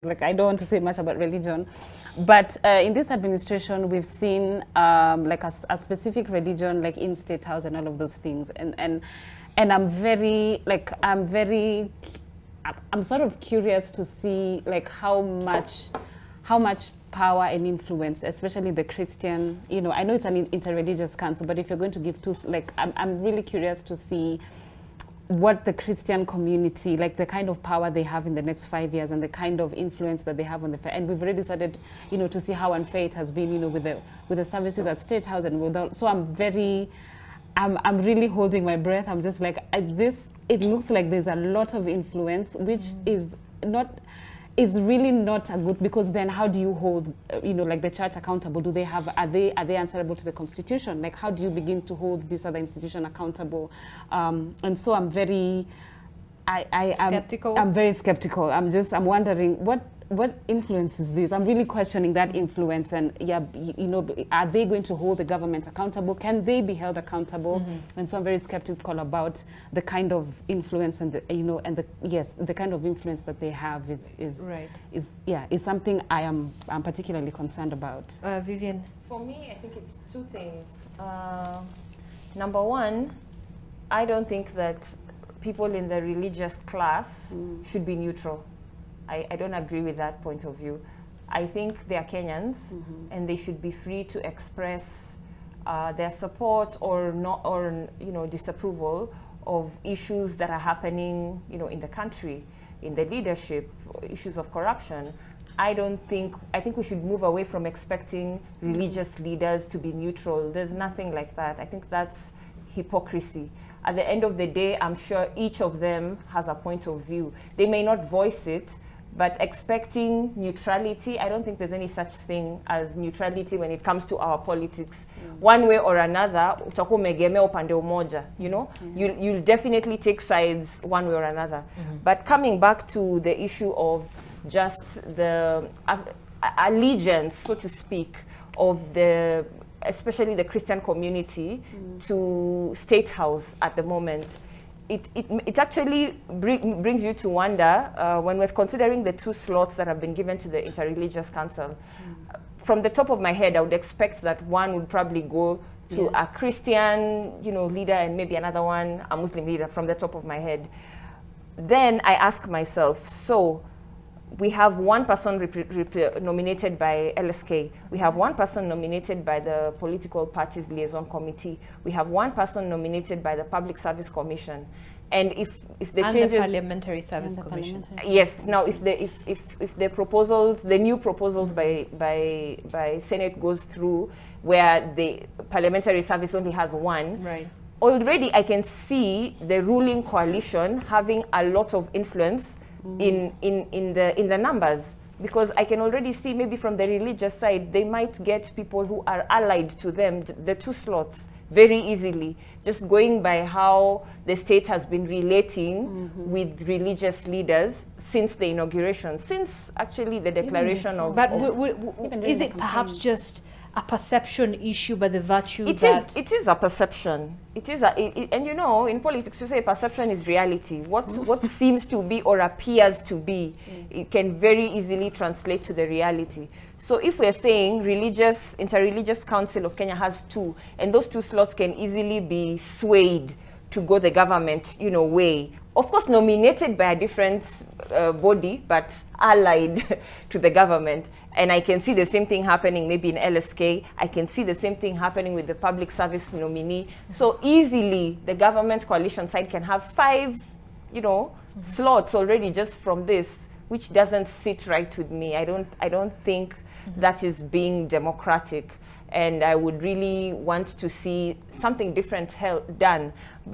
Like, I don't want to say much about religion, but in this administration, we've seen like a specific religion, like in State House and all of those things. And I'm I'm sort of curious to see like how much power and influence, especially the Christian, you know, I know it's an interreligious council, but if you're going to give two, like, I'm really curious to see what the Christian community, like the kind of power they have in the next 5 years and the kind of influence that they have on the, and we've already started, you know, to see how unfair it has been, you know, with the services at State House and without. So I'm really holding my breath. I'm just like, it looks like there's a lot of influence, which is really not a good, because then how do you hold, you know, like the church accountable? Do they have, are they answerable to the Constitution? Like, how do you begin to hold this other institution accountable? And so I'm very, skeptical. I'm very skeptical. I'm wondering what influence is this? I'm really questioning that influence, and yeah, you know, are they going to hold the government accountable? Can they be held accountable? And so I'm very skeptical about the kind of influence and the, you know, and the kind of influence that they have is something I'm particularly concerned about. Vivenne, for me, I think it's two things. Number one, I don't think that people in the religious class should be neutral. I don't agree with that point of view. I think they are Kenyans, and they should be free to express their support or not, or you know, disapproval of issues that are happening, you know, in the country, in the leadership, issues of corruption. I think we should move away from expecting religious leaders to be neutral. There's nothing like that. I think that's hypocrisy. At the end of the day, I'm sure each of them has a point of view. They may not voice it, but expecting neutrality, I don't think there's any such thing as neutrality when it comes to our politics. One way or another, utakuwa umegemea upande umoja, you know? You'll definitely take sides one way or another. But coming back to the issue of just the allegiance, so to speak, of especially the Christian community to State House at the moment, it actually brings you to wonder when we're considering the 2 slots that have been given to the Interreligious Council. From the top of my head, I would expect that one would probably go to a Christian, you know, leader, and maybe another one a Muslim leader, from the top of my head. Then I ask myself, so we have one person nominated by LSK. We have one person nominated by the Political Parties Liaison Committee. We have one person nominated by the Public Service Commission. And if the changes, the Parliamentary Service Commission. Yes. Now, if the proposals, the new proposals by Senate goes through, where the Parliamentary Service only has one, right, already I can see the ruling coalition having a lot of influence in the numbers, because I can already see, maybe from the religious side, they might get people who are allied to them, the 2 slots, very easily, just going by how the state has been relating with religious leaders since the inauguration, since actually the declaration of... But is it perhaps just a perception issue by the virtue that... It is a perception. It is and you know, in politics we say perception is reality. What seems to be or appears to be, it can very easily translate to the reality. So if we're saying Interreligious Council of Kenya has 2, and those 2 slots can easily be swayed to go the government, you know, way, of course nominated by a different body, but allied to the government. And I can see the same thing happening maybe in LSK. I can see the same thing happening with the public service nominee. So easily the government coalition side can have 5, you know, slots already just from this, which doesn't sit right with me. I don't think that is being democratic. And I would really want to see something different done.